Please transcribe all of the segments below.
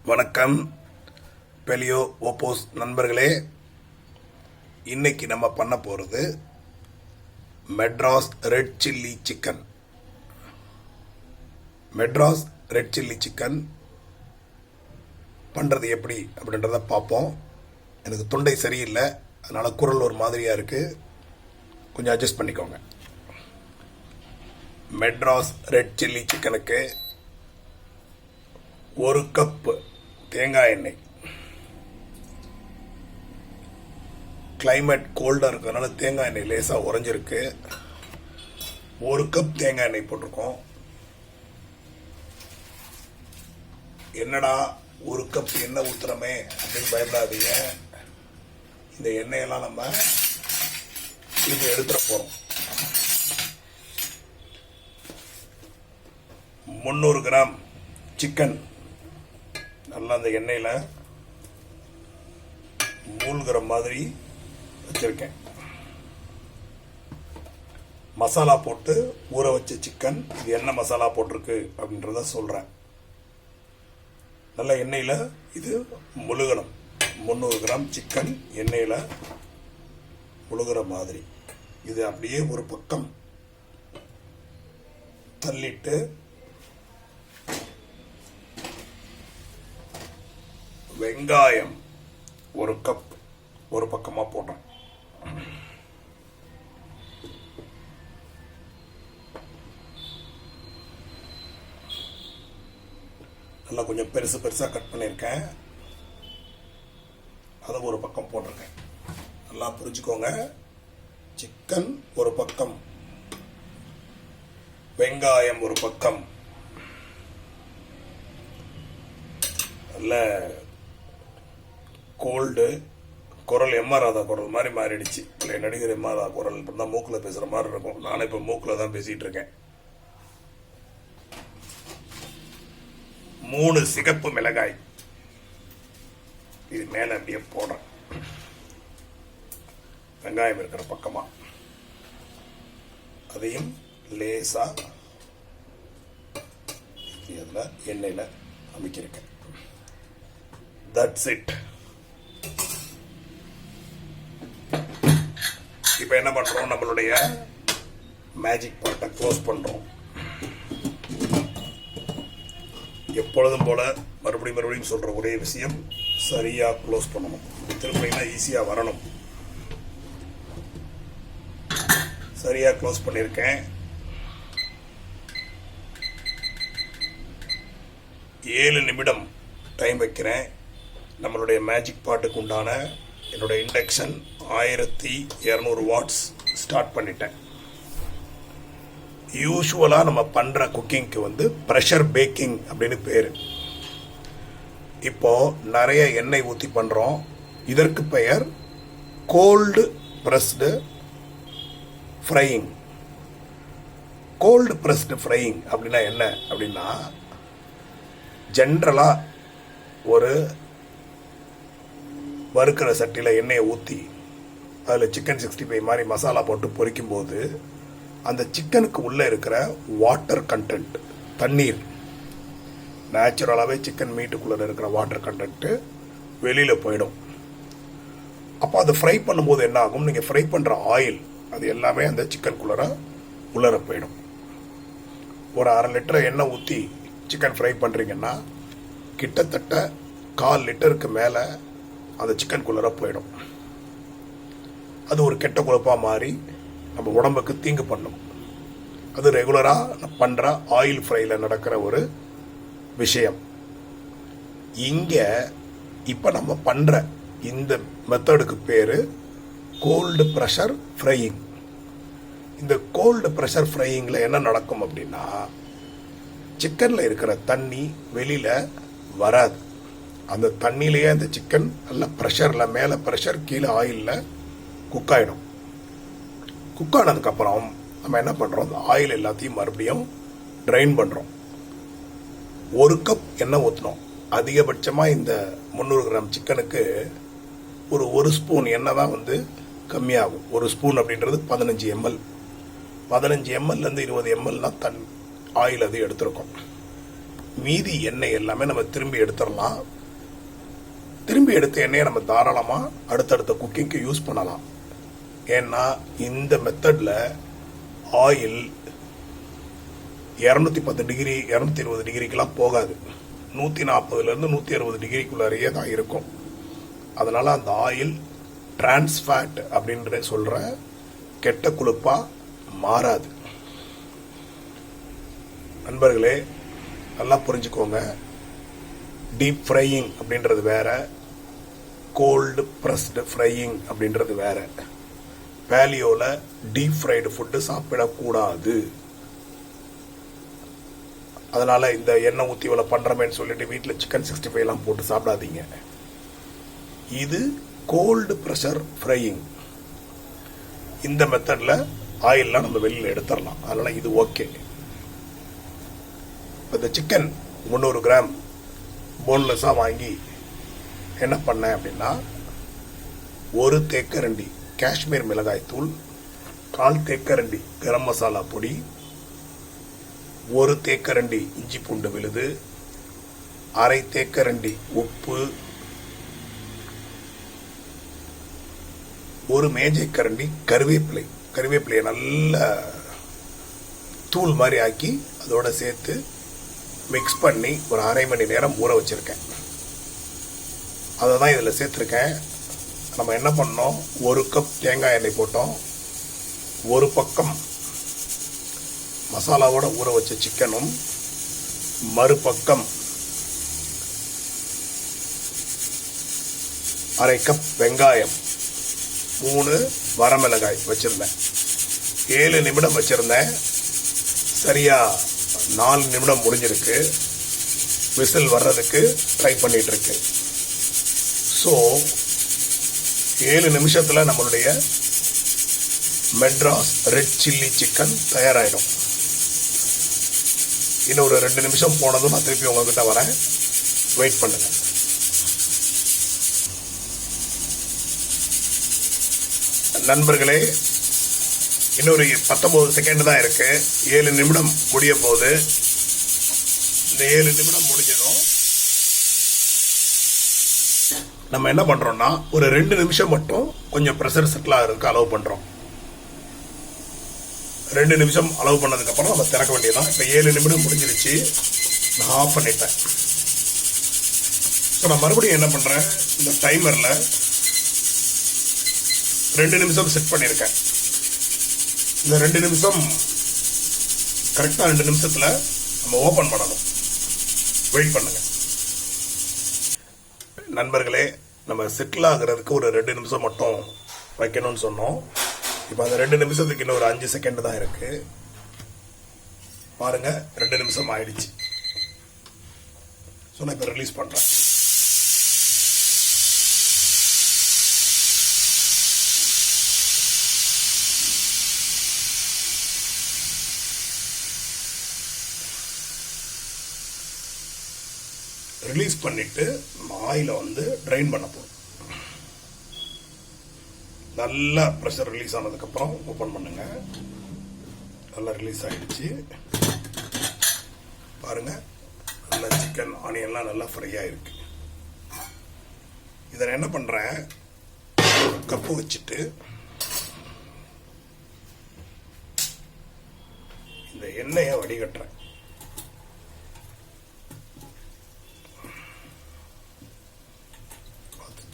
வணக்கம் பெலியோ ஓப்போஸ் நண்பர்களே. இன்னைக்கு நம்ம பண்ண போகிறது Madras red chilli chicken. Madras red chilli chicken பண்ணுறது எப்படி அப்படின்றத பார்ப்போம். எனக்கு தொண்டை சரியில்லை, அதனால் குரல் ஒரு மாதிரியாக இருக்குது, கொஞ்சம் அட்ஜஸ்ட் பண்ணிக்கோங்க. மெட்ராஸ் ரெட் சில்லி சிக்கனுக்கு 1 கப் தேங்காய் எண்ணெய். கிளைமேட் கோல்டாக இருக்கிறதுனால தேங்காய் எண்ணெய் லேசாக உறைஞ்சிருக்கு. 1 கப் தேங்காய் எண்ணெய் போட்டிருக்கோம். என்னடா 1 கப் எண்ணெய் ஊற்றுறமே அப்படின்னு பயப்படாதீங்க. இந்த எண்ணெயெல்லாம் நம்ம இது எடுத்துட போகிறோம். 300 கிராம் சிக்கன் நல்லா அந்த எண்ணெயில் மூழ்கிற மாதிரி வச்சிருக்கேன். மசாலா போட்டு ஊற வச்ச சிக்கன். இது என்ன மசாலா போட்டிருக்கு அப்படின்றத சொல்கிறேன். நல்ல எண்ணெயில் இது முழுகணும். 300 கிராம் சிக்கன் எண்ணெயில் முழுகிற மாதிரி இது அப்படியே ஒரு பக்கம் தள்ளிட்டு வெங்காயம் 1 கப் ஒரு பக்கமாக போட்டேன். நல்லா கொஞ்சம் பெருசு பெருசாக கட் பண்ணியிருக்கேன், அதை ஒரு பக்கம் போட்டிருக்கேன். நல்லா புரிஞ்சுக்கோங்க. சிக்கன் ஒரு பக்கம், வெங்காயம் ஒரு பக்கம். நல்ல கோல்டு குரல் எம்ஆர் ராதா குரல் மாதிரி மாறிடுச்சு. இல்லை, நடிகர் எம்ஆர் ராதா குரல் இப்போ தான் மூக்கில் பேசுகிற மாதிரி இருக்கும். நானே இப்போ மூக்கில் தான் பேசிகிட்டு இருக்கேன். 3 சிகப்பு மிளகாய் இது மேலே அப்படியே போடுறேன். வெங்காயம் இருக்கிற பக்கமாக அதையும் லேசாக அதில் எண்ணெயில் அமைக்கிருக்கேன். That's it. இப்போ என்ன பண்ணுறோம், நம்மளுடைய மேஜிக் பாட்டை க்ளோஸ் பண்ணுறோம். எப்பொழுதும் போல மறுபடியும் சொல்கிற ஒரே விஷயம், சரியாக க்ளோஸ் பண்ணணும். திரும்பினா ஈஸியாக வரணும். சரியாக க்ளோஸ் பண்ணியிருக்கேன். 7 நிமிடம் டைம் வைக்கிறேன். நம்மளுடைய மேஜிக் பாட்டுக்கு உண்டான என்னுடைய இண்டக்ஷன் 1200 வாட்ஸ் ஸ்டார்ட் பண்ணிட்டேன். யூஸ்வலாக நம்ம பண்ணுற குக்கிங்க்கு ப்ரெஷர் பேக்கிங் அப்படின்னு பேர். இப்போது நிறைய எண்ணெய் ஊற்றி பண்ணுறோம். இதற்கு பெயர் cold pressed frying. Cold pressed frying அப்படின்னா என்ன அப்படின்னா, ஜென்ரலாக ஒரு வறுக்கிற சட்டியில் எண்ணெயை ஊற்றி அதில் சிக்கன் 65 மாதிரி மசாலா போட்டு பொரிக்கும்போது அந்த சிக்கனுக்கு உள்ளே இருக்கிற வாட்டர் கண்டென்ட், தண்ணீர், நேச்சுரலாகவே சிக்கன் மீட்டுக்குள்ளே இருக்கிற வாட்டர் கண்டென்ட்டு வெளியில் போயிடும். அப்போ அதை ஃப்ரை பண்ணும்போது என்ன ஆகும், நீங்கள் ஃப்ரை பண்ணுற ஆயில் அது எல்லாமே அந்த சிக்கனுக்குள்ளே உள்ளர போயிடும். ஒரு 1/2 லிட்டர் எண்ணெய் ஊற்றி சிக்கன் ஃப்ரை பண்ணுறீங்கன்னா கிட்டத்தட்ட 1/4 லிட்டருக்கு மேலே அந்த சிக்கனுக்குள்ளே போயிடும். அது ஒரு கெட்ட கொழுப்பாக மாறி நம்ம உடம்புக்கு தீங்கு பண்ணும். அது ரெகுலராக பண்ணுற ஆயில் ஃப்ரையில் நடக்கிற ஒரு விஷயம். இங்கே இப்போ நம்ம பண்ணுற இந்த மெத்தடுக்கு பேர் கோல்டு ப்ரெஷர் ஃப்ரையிங். இந்த கோல்டு ப்ரெஷர் ஃப்ரையிங்கில் என்ன நடக்கும் அப்படின்னா, சிக்கனில் இருக்கிற தண்ணி வெளியில் வராது. அந்த தண்ணியிலேயே அந்த சிக்கன் நல்ல ப்ரெஷரில், மேலே ப்ரெஷர் கீழே ஆயிலில் குக் ஆகிடும். குக் ஆனதுக்கப்புறம் நம்ம என்ன பண்ணுறோம், அந்த ஆயில் எல்லாத்தையும் மறுபடியும் ட்ரைன் பண்ணுறோம். 1 கப் எண்ணெய் ஊற்றினோம். அதிகபட்சமாக இந்த 300 கிராம் சிக்கனுக்கு ஒரு ஸ்பூன் எண்ணெய் தான் கம்மியாகும். 1 ஸ்பூன் அப்படின்றது 15 ml. 15 mlலேருந்து 20 ml தான் ஆயில் அது எடுத்துருக்கோம். மீதி எண்ணெய் எல்லாமே நம்ம திரும்பி எடுத்துடலாம். திரும்பி எடுத்த எண்ணெயை நம்ம தாராளமாக அடுத்தடுத்த குக்கிங்க்கு யூஸ் பண்ணலாம். ஏன்னா இந்த மெத்தடில் ஆயில் 210 டிகிரி 220 டிகிரிக்கெலாம் போகாது. 140லேருந்து 160 டிகிரிக்குள்ளாரையே தான் இருக்கும். அதனால் அந்த ஆயில் டிரான்ஸ்ஃபேட் அப்படின்ற சொல்கிற கெட்ட கொழுப்பாக மாறாது. நண்பர்களே, நல்லா புரிஞ்சுக்கோங்க. டீப் ஃப்ரையிங் அப்படின்றது வேற, கோல்டு ப்ரெஸ்டு ஃப்ரையிங் அப்படின்றது வேற. பேலியோவில் டீப் ஃப்ரைடு ஃபுட்டு சாப்பிடக்கூடாது. அதனால் இந்த எண்ணெய் ஊற்றி இவ்வளோ பண்ணுறமேன்னு சொல்லிட்டு வீட்டில் சிக்கன் 65 போட்டு சாப்பிடாதீங்க. இது கோல்டு ப்ரெஷர் ஃப்ரையிங். இந்த மெத்தடில் ஆயிலெலாம் நம்ம வெளியில் எடுத்துடலாம். அதனால் இது ஓகே. இந்த சிக்கன் 300 கிராம் போன்லெஸ்ஸாக வாங்கி என்ன பண்ணேன் அப்படின்னா, 1 தேக்கரண்டி காஷ்மீர் மிளகாய் தூள், 1/4 தேக்கரண்டி கரம் மசாலா பொடி, 1 தேக்கரண்டி இஞ்சி பூண்டு விழுது, 1/2 தேக்கரண்டி உப்பு, 1 மேஜைக்கரண்டி கருவேப்பிலையை நல்ல தூள் மாதிரி ஆக்கி அதோட சேர்த்து மிக்ஸ் பண்ணி ஒரு 1/2 மணி நேரம் ஊற வச்சிருக்கேன். அதை தான் இதில் சேர்த்துருக்கேன். நம்ம என்ன பண்ணோம், 1 கப் தேங்காய் எண்ணெய் போட்டோம். ஒரு பக்கம் மசாலாவோட ஊற வச்ச சிக்கனும், மறுபக்கம் 1/2 கப் வெங்காயம், 3 வரமிளகாய் வச்சிருந்தேன். 7 நிமிடம் வச்சிருந்தேன். சரியா 4 நிமிடம் முடிஞ்சிருக்கு. விசில் வர்றதுக்கு ட்ரை பண்ணிட்டு இருக்கு. ஸோ 7 நிமிஷத்தில் நம்மளுடைய மெட்ராஸ் ரெட் சில்லி சிக்கன் தயாராகிடும். இன்னும் ஒரு 2 நிமிஷம் போனதும் நான் திருப்பி உங்ககிட்ட வரேன். வெயிட் பண்ணுங்க. நண்பர்களே, இன்னொரு 19 செகண்ட் தான் இருக்கு. 7 நிமிடம் முடிய போகுது. இந்த 7 நிமிடம் முடிஞ்சதும் நம்ம என்ன பண்றோம்னா, ஒரு 2 நிமிஷம் மட்டும் கொஞ்சம் ப்ரெஷர் செட்டில் ஆகிறதுக்கு அலோவ் பண்றோம். 2 நிமிஷம் அலோவ் பண்ணதுக்கு அப்புறம் நம்ம திறக்க வேண்டியதான். இப்போ 7 நிமிடம் முடிஞ்சிருச்சு. நான் ஆஃப் பண்ணிட்டேன். ஸோ நான் மறுபடியும் என்ன பண்றேன், இந்த டைமர்ல 2 நிமிஷம் செட் பண்ணியிருக்கேன். இந்த 2 நிமிஷம் கரெக்டாக 2 நிமிஷத்தில் நம்ம ஓப்பன் பண்ணணும். வெயிட் பண்ணுங்க நண்பர்களே. நம்ம செட்டில் ஆகிறதுக்கு ஒரு 2 நிமிஷம் மட்டும் வைக்கணும்னு சொன்னோம். இப்போ அந்த 2 நிமிஷத்துக்கு இன்னும் ஒரு 5 செகண்ட் தான் இருக்கு. பாருங்க, 2 நிமிஷம் ஆயிடுச்சு. ஸோ நான் இப்போ ரிலீஸ் பண்றேன். ரிலீஸ் பண்ணிட்டு ஆயில வந்து ட்ரைன் பண்ண போறோம். நல்லா ப்ரெஷர் ரிலீஸ் ஆனதுக்கப்புறம் ஓப்பன் பண்ணுங்க. நல்லா ரிலீஸ் ஆயிடுச்சு. பாருங்க, நல்லா சிக்கன் ஆனியன்லாம் நல்லா ஃப்ரை ஆயிருக்கு. இதை என்ன பண்றேன், கப்பு வச்சுட்டு இந்த எண்ணெயை வடிகட்டுறேன்.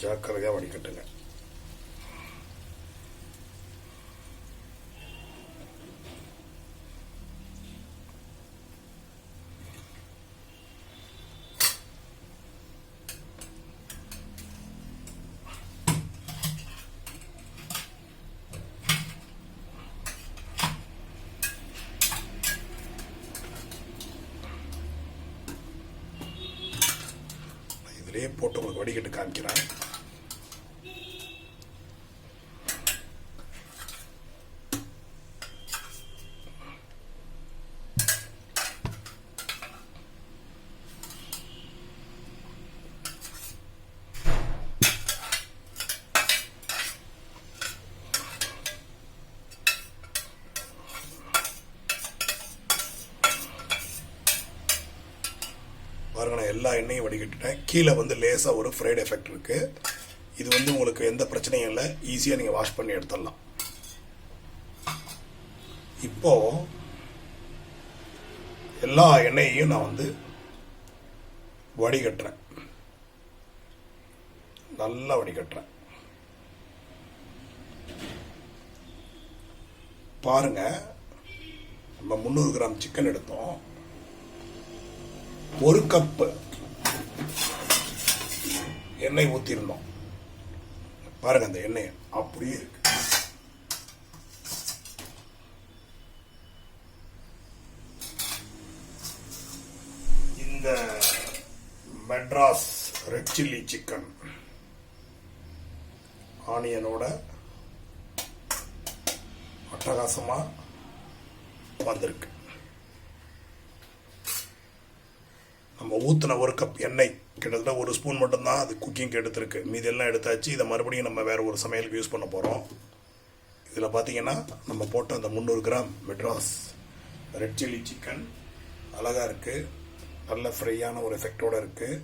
ஜாக்கிரதையா வடிகட்டுங்க. இதுலயே போட்டு உங்களுக்கு வடிகட்டு காமிக்கிறேன். பாருங்க, நான் எல்லா எண்ணெயும் வடிகட்டுட்டேன். கீழே வந்து லேசாக ஒரு ஃப்ரைட் எஃபெக்ட் இருக்குது. இது வந்து உங்களுக்கு எந்த பிரச்சனையும் இல்லை, ஈஸியாக நீங்கள் வாஷ் பண்ணி எடுத்துடலாம். இப்போது எல்லா எண்ணெயையும் நான் வந்து வடிகட்டுறேன், நல்லா வடிகட்டுறேன். பாருங்க, நம்ம 300 கிராம் சிக்கன் எடுத்தோம். 1 கப்பு எண்ணெய் ஊற்றிருந்தோம். பாருங்க, அந்த எண்ணெய் அப்படியே இருக்கு. இந்த மெட்ராஸ் ரெட் சில்லி சிக்கன் ஆனியனோட அட்டகாசமா வந்திருக்கு. நம்ம ஊற்றின 1 கப் எண்ணெய் கிட்டத்தட்ட 1 ஸ்பூன் மட்டும்தான் அது குக்கிங்க்கு எடுத்துருக்கு. மீதி எல்லாம் எடுத்தாச்சு. இதை மறுபடியும் நம்ம வேறு ஒரு சமையலுக்கு யூஸ் பண்ண போகிறோம். இதில் பார்த்தீங்கன்னா நம்ம போட்ட அந்த 300 gram Madras red chilli chicken அழகாக இருக்குது. நல்ல ஃப்ரையான ஒரு எஃபெக்டோடு இருக்குது.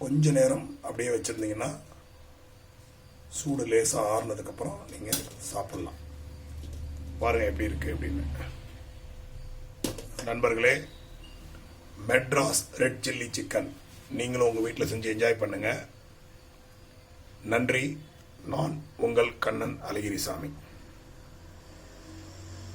கொஞ்ச நேரம் அப்படியே வச்சுருந்தீங்கன்னா சூடு லேசாக ஆறுனதுக்கப்புறம் நீங்கள் சாப்பிட்லாம். பாருங்கள் எப்படி இருக்குது அப்படின்னு. நண்பர்களே, மெட்ராஸ் ரெட் சில்லி சிக்கன் நீங்களும் உங்கள் வீட்டில் செஞ்சு என்ஜாய் பண்ணுங்கள். நன்றி. நான் உங்கள் கண்ணன் அழகிரிசாமி.